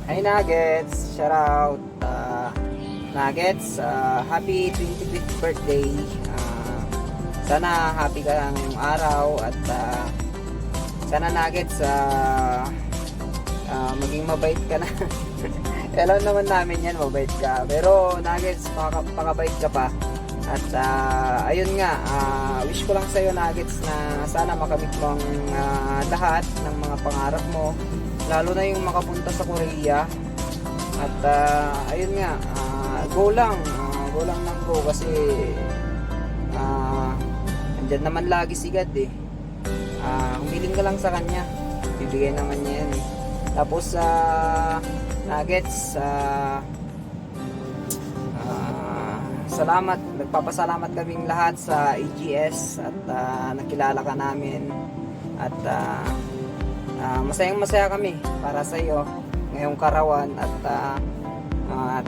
Hi Nuggets! Shout out! Nuggets, happy 25th birthday. Sana happy ka ngayong araw at sana Nuggets maging mabait ka na. Alam naman namin yan, mabait ka. Pero Nuggets, pakabait ka pa. At ayun nga, wish ko lang sa'yo Nuggets na sana makamit mo ang lahat ng mga pangarap mo. Lalo na yung makapunta sa Korea. At ayun nga, go lang ng go kasi andyan naman lagi si God eh. Humiling ka lang sa kanya, bibigay naman niya yan eh. Tapos Nuggets, salamat, nagpapasalamat kaming lahat sa AGS at nakilala ka namin at masayang masaya kami para sa iyo ngayong karawan at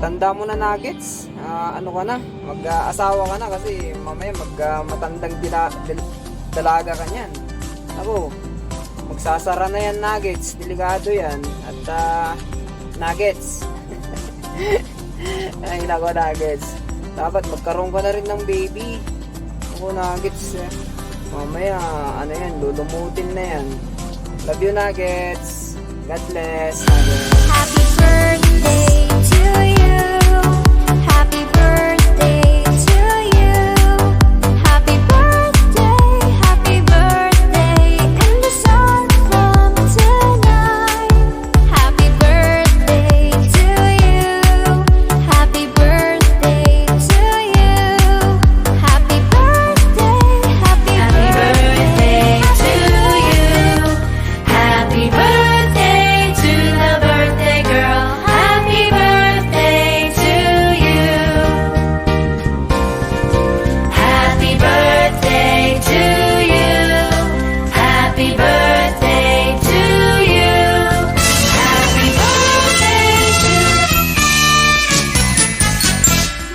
tanda mo na Nuggets, ano ka na, mag-asawa ka na kasi mamaya matandang dalaga ka niyan. Ako, magsasara na yan Nuggets, delikado yan. At Nuggets ay nako Nuggets, dapat magkaroon ka na rin ng baby. Ako Nuggets, mamaya ano yan, lulumutin na yan. Love you Nuggets, God bless Nuggets. Happy birthday to you. Happy birthday to you. Happy birthday, and the sun from tonight. Happy birthday to you. Happy birthday to you. Happy birthday, happy birthday to you. Happy birthday to the birthday girl. Happy birthday to you. Happy birthday to you. Happy birthday to you. Happy birthday to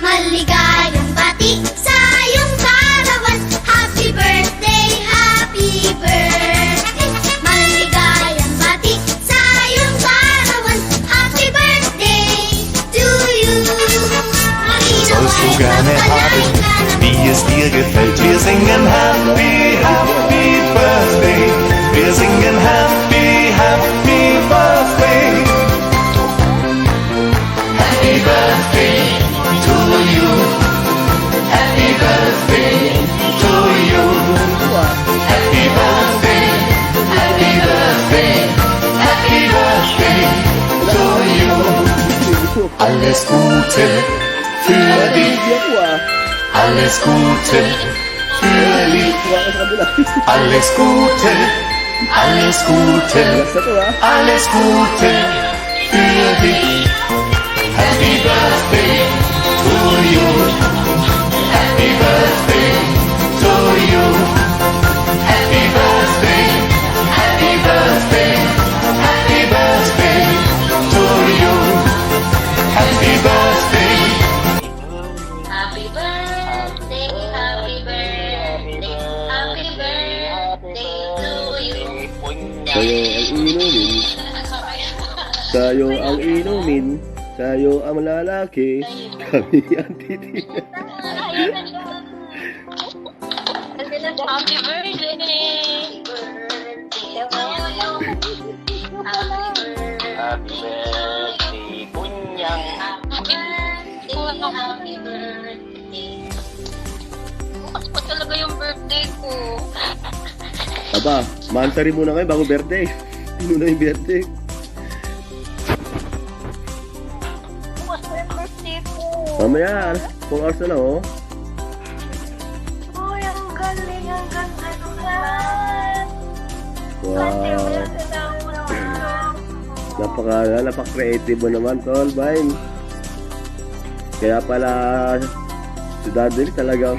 Maligayang bati sa iyong karawan. Happy birthday, happy birthday. Maligayang bati sa iyong karawan. Happy birthday to you. Sollst du gerne haben, wie es dir gefällt. Wir singen Happy, Happy Birthday. Wir singen Happy, Happy Birthday. Happy Birthday to you. Happy Birthday to you. Happy Birthday, Happy Birthday, Happy Birthday to you. Alles Gute für dich. Alles Gute für dich. Alles Gute, alles Gute, alles Gute für dich. Happy Birthday to you. Happy Birthday to you. Happy Birthday, Happy Birthday, Happy Birthday to you. Happy Birthday. Happy birthday, happy birthday, happy birthday to you. Tayo ang inumin, tayo ang lalaki, kami ang titigan. Happy birthday! Happy birthday, Kunyang. Happy birthday! Bukas pa talaga yung birthday ko. Aba, mantari muna kayo bago birthday. Muna yung birthday. Bukas pa yung birthday ko. Mamaya, 4 hours na lang, oh. Uy, ang galing, ang ganda naman. Wow. Napaka-creative mo naman, tol, Vine. Kaya pala, si Daddy talagang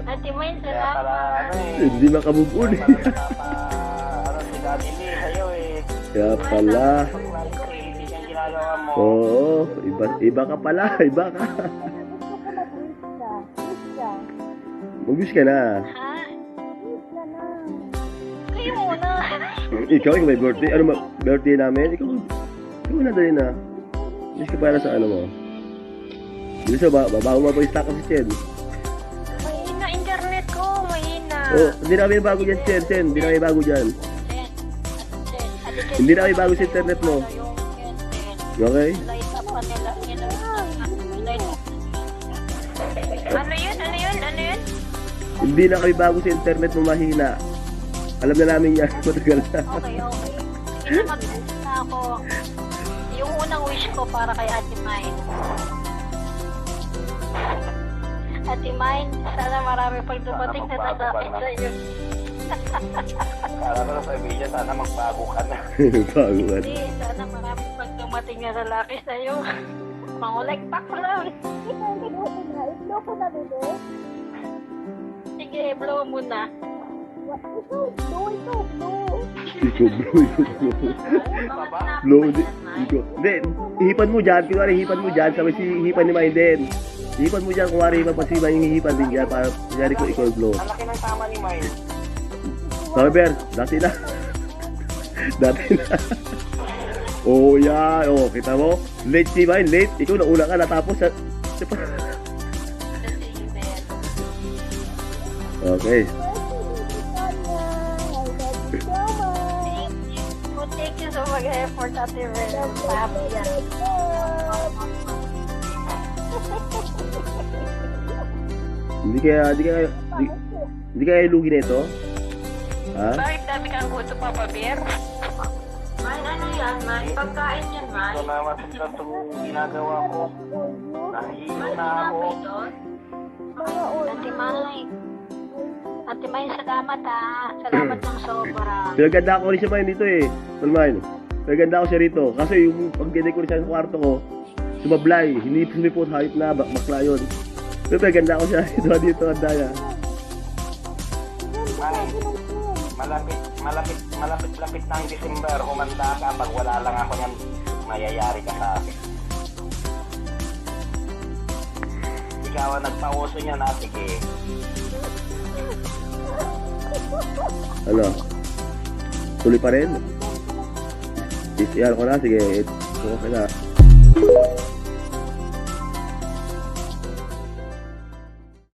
Ate May, Kaya pala, salamat. hindi makabubun. si Daddy Lee sa'yo eh. Kaya pala, Crazy yung ginagawa mo. oo, iba ka pala, iba ka. Mag-wish ka na. Ha? Kayo muna. Ikaw, ikaw may birthday. Ano birthday namin? Ikaw na dali na. Miss ka para sa ano mo. Bilis na ba? Babago mo pa yung stock si Chen. Mahina internet ko, mahina. Oh, hindi na kami bago dyan, Chen. Hindi na kami bago dyan. Hindi na kami bago sa internet mo. Okay? Light up pa nila. Ano yun? Ano yun? Ano yun? Hindi na kami bago sa internet mo mahina. Alam na namin yan. Matagal na. Okay, okay. Pinamag-wish na ako. Yung unang wish ko para kay Ate Mine. Ate Mine, sana marami pag dumating na lalaki sa'yo. Kala ko na sabi niya, sana magbago ka na. Bago ka. Hindi, sana marami pag dumating na lalaki sa'yo. Mangulekpak lang. Blow ko na, bebe. Sige, blow mo na. Blow ito, blow. Ikaw, bro. Blow. Ikaw. Hindi, ihipan mo dyan. Kunwari, ihipan mo dyan. Sabi si ihipan ni Mine din. Ihipan mo dyan. Kunwari, ihipan pa si Mine yung ihipan din dyan. Para, kunyari ko, ikaw blow. Ang laki ng tama ni Mine. Sabi, Ber, dati na. Dati na. Oh, yan. Oh, kita mo? Late si Mine, late. Ikaw, nauna ka, natapos. Okay. Thank you so much effort, Ate Mel. Happy yan. Hindi kaya lugi na ito? Ha? Bakit dami kang gusto, Papa Bear? Man, ano yan, man? Pagkain yan, man. Ito na masunod itong ginagawa ko. Nahihilo na ako. Ate Mine. Ate Mine, salamat ha. Salamat ng sobra. Pinaganda ako rin siya Mine dito eh. Mine. Pinaganda ako siya rito. Kasi yung pag-decorate siya sa kwarto ko, sumablay. Hindi sumipot, hayop na, bakla yun. Pero pinaganda ako siya dito, ang daya. Mine, malapit na ang December. Humanda ka pag wala lang ako yan. Mayayari ka sa akin. Ikaw ang nagpauso niya na, sige. Ano? Tuloy pa rin? Iyan ko na, sige. Okay na.